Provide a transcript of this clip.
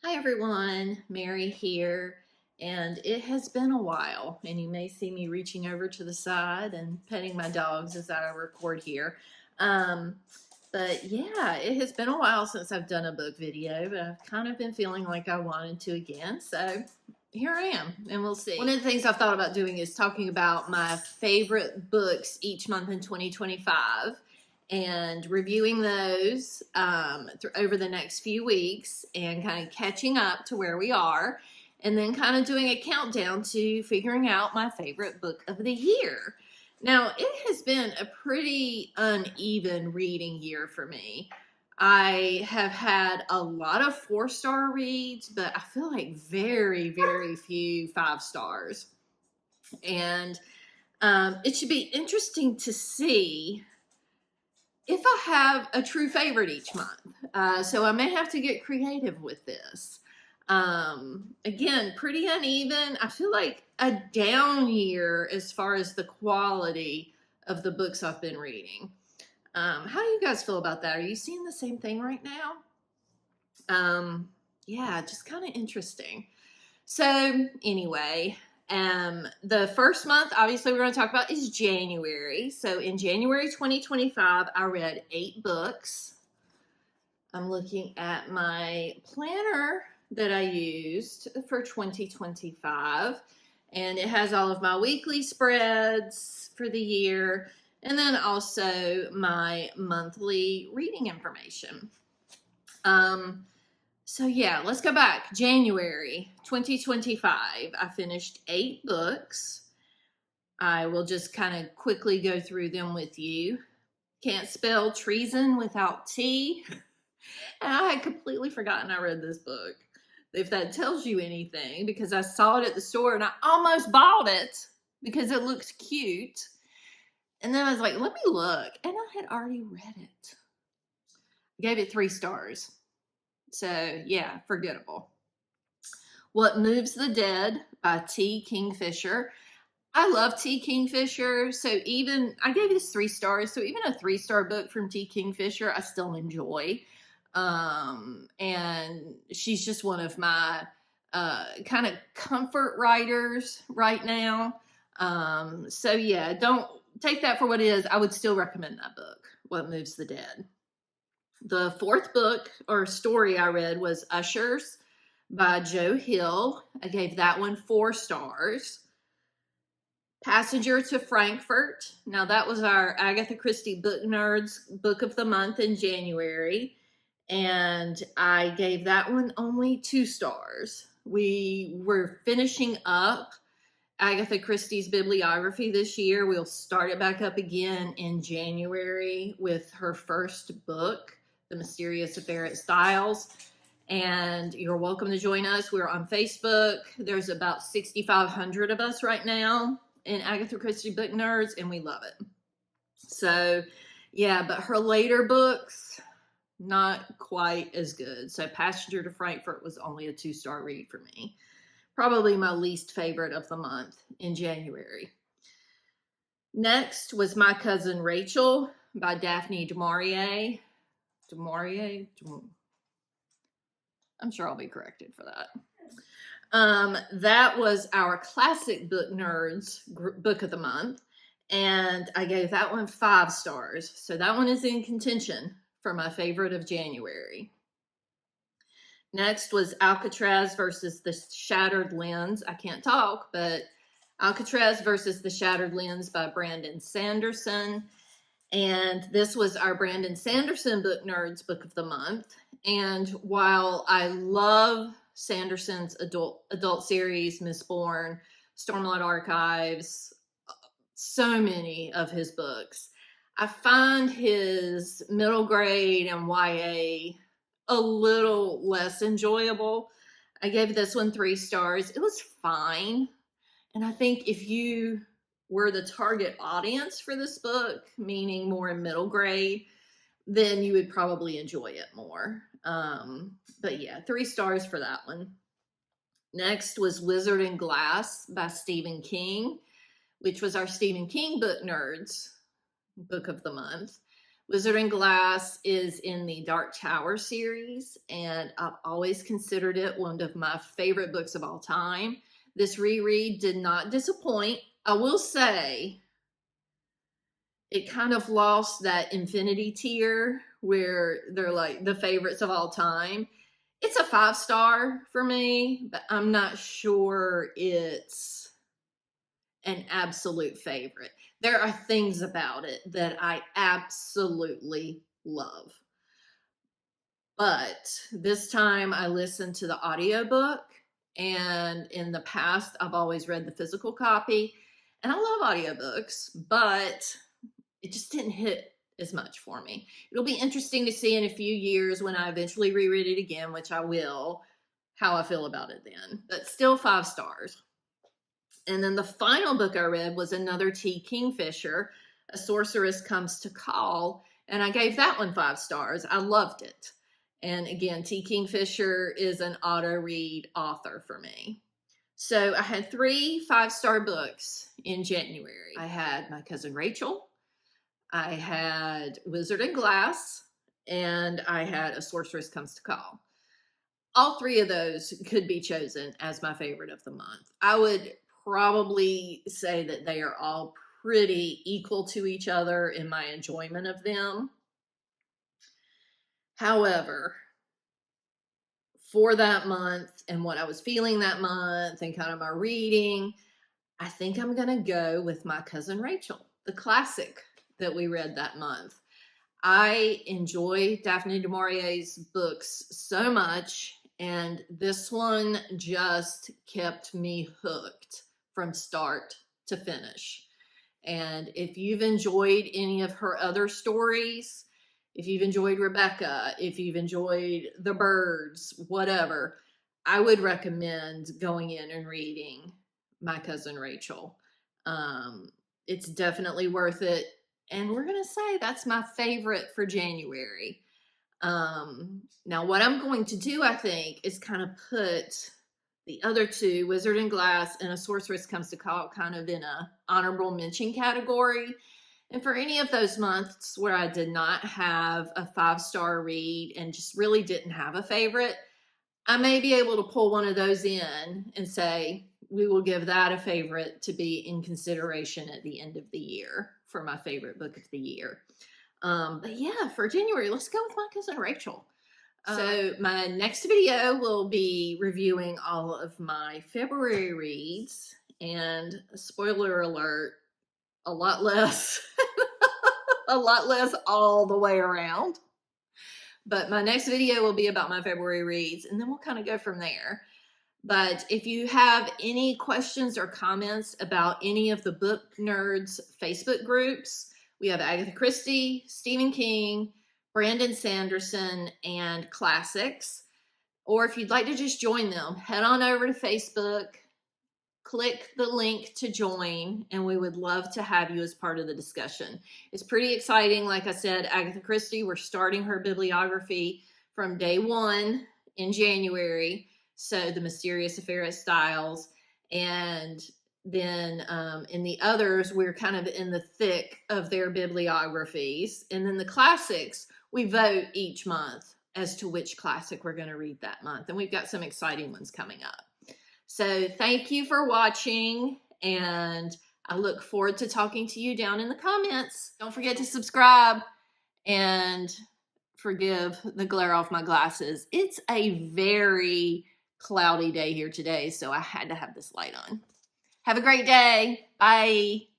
Hi everyone, Mary here, and it has been a while, and you may see me reaching over to the side and petting my dogs as I record here. Um, but yeah, it has been a while since I've done a book video, but I've kind of been feeling like I wanted to again, so here I am, and we'll see. One of the things I've thought about doing is talking about my favorite books each month in 2025 and reviewing those over the next few weeks and kind of catching up to where we are, and then kind of doing a countdown to figuring out my favorite book of the year. Now, it has been a pretty uneven reading year for me. I have had a lot of 4-star reads, but I feel like very, very few 5 stars. And it should be interesting to see if I have a true favorite each month. So I may have to get creative with this. Again, pretty uneven. I feel like a down year as far as the quality of the books I've been reading. How do you guys feel about that? Are you seeing the same thing right now? Yeah, just kind of interesting. So anyway, the first month, obviously, we're going to talk about is January. So in January 2025, I read 8 books. I'm looking at my planner that I used for 2025, and it has all of my weekly spreads for the year, and then also my monthly reading information. So yeah, let's go back. January 2025, I finished 8 books. I will just kind of quickly go through them with you. Can't spell treason without T. And I had completely forgotten I read this book. If that tells you anything, because I saw it at the store and I almost bought it because it looks cute. And then I was like, let me look. And I had already read it. I gave it 3 stars. So yeah, forgettable. What Moves the Dead by T. Kingfisher. I love T. Kingfisher, so even I gave this 3 stars, so even a 3-star book from T. Kingfisher, I still enjoy. And she's just one of my kind of comfort writers right now. So yeah, don't take that for what it is. I would still recommend that book, What Moves the Dead. The 4th book or story I read was Ushers by Joe Hill. I gave that one 4 stars. Passenger to Frankfurt. Now, that was our Agatha Christie Book Nerds book of the month in January, and I gave that one only 2 stars. We were finishing up Agatha Christie's bibliography this year. We'll start it back up again in January with her first book, The Mysterious Affair at Styles. And you're welcome to join us. We're on Facebook. There's about 6,500 of us right now in Agatha Christie Book Nerds, and we love it. So, yeah, but her later books, not quite as good. So, Passenger to Frankfurt was only a 2-star read for me. Probably my least favorite of the month in January. Next was My Cousin Rachel by Daphne du Maurier. I'm sure I'll be corrected for that. That was our Classic Book Nerds book of the month, and I gave that one 5 stars. So that one is in contention for my favorite of January. Next was Alcatraz versus the Shattered Lens. I can't talk, but Alcatraz versus the Shattered Lens by Brandon Sanderson. And this was our Brandon Sanderson Book Nerds book of the month. And while I love Sanderson's adult series, Mistborn, Stormlight Archives, so many of his books, I find his middle grade and YA a little less enjoyable. I gave this one 3 stars. It was fine. And I think if you were the target audience for this book, meaning more in middle grade, then you would probably enjoy it more. But yeah, 3 stars for that one. Next was Wizard and Glass by Stephen King, which was our Stephen King Book Nerds book of the month. Wizard and Glass is in the Dark Tower series, and I've always considered it one of my favorite books of all time. This reread did not disappoint. I will say it kind of lost that infinity tier where they're like the favorites of all time. It's a 5-star for me, but I'm not sure it's an absolute favorite. There are things about it that I absolutely love. But this time I listened to the audiobook, and in the past I've always read the physical copy, and I love audiobooks, but it just didn't hit as much for me. It'll be interesting to see in a few years when I eventually reread it again, which I will, how I feel about it then. But still 5 stars. And then the final book I read was another T. Kingfisher, A Sorceress Comes to Call, and I gave that one 5 stars. I loved it. And again, T. Kingfisher is an auto read author for me. So I had 3 5-star books in January. I had My Cousin Rachel, I had Wizard and Glass, and I had A Sorceress Comes to Call. All 3 of those could be chosen as my favorite of the month. I would probably say that they are all pretty equal to each other in my enjoyment of them. However, for that month and what I was feeling that month and kind of my reading, I think I'm going to go with My Cousin Rachel, the classic that we read that month. I enjoy Daphne du Maurier's books so much, and this one just kept me hooked from start to finish. And if you've enjoyed any of her other stories, if you've enjoyed Rebecca, if you've enjoyed The Birds, whatever, I would recommend going in and reading My Cousin Rachel. It's definitely worth it. And we're going to say that's my favorite for January. Now, what I'm going to do, I think, is kind of put the other 2, Wizard and Glass and A Sorceress Comes to Call, kind of in a honorable mention category. And for any of those months where I did not have a 5-star read and just really didn't have a favorite, I may be able to pull one of those in and say, we will give that a favorite to be in consideration at the end of the year for my favorite book of the year. But yeah, for January, let's go with My Cousin Rachel. So my next video will be reviewing all of my February reads, and spoiler alert, a lot less, a lot less all the way around. But my next video will be about my February reads, and then we'll kind of go from there. But if you have any questions or comments about any of the Book Nerds Facebook groups, we have Agatha Christie, Stephen King, Brandon Sanderson, and Classics. Or if you'd like to just join them, head on over to Facebook, click the link to join, and we would love to have you as part of the discussion. It's pretty exciting. Like I said, Agatha Christie, we're starting her bibliography from day 1 in January. So The Mysterious Affair at Styles. And then in the others, we're kind of in the thick of their bibliographies. And then the classics, we vote each month as to which classic we're going to read that month. And we've got some exciting ones coming up. So thank you for watching, and I look forward to talking to you down in the comments. Don't forget to subscribe and forgive the glare off my glasses. It's a very cloudy day here today, so I had to have this light on. Have a great day. Bye.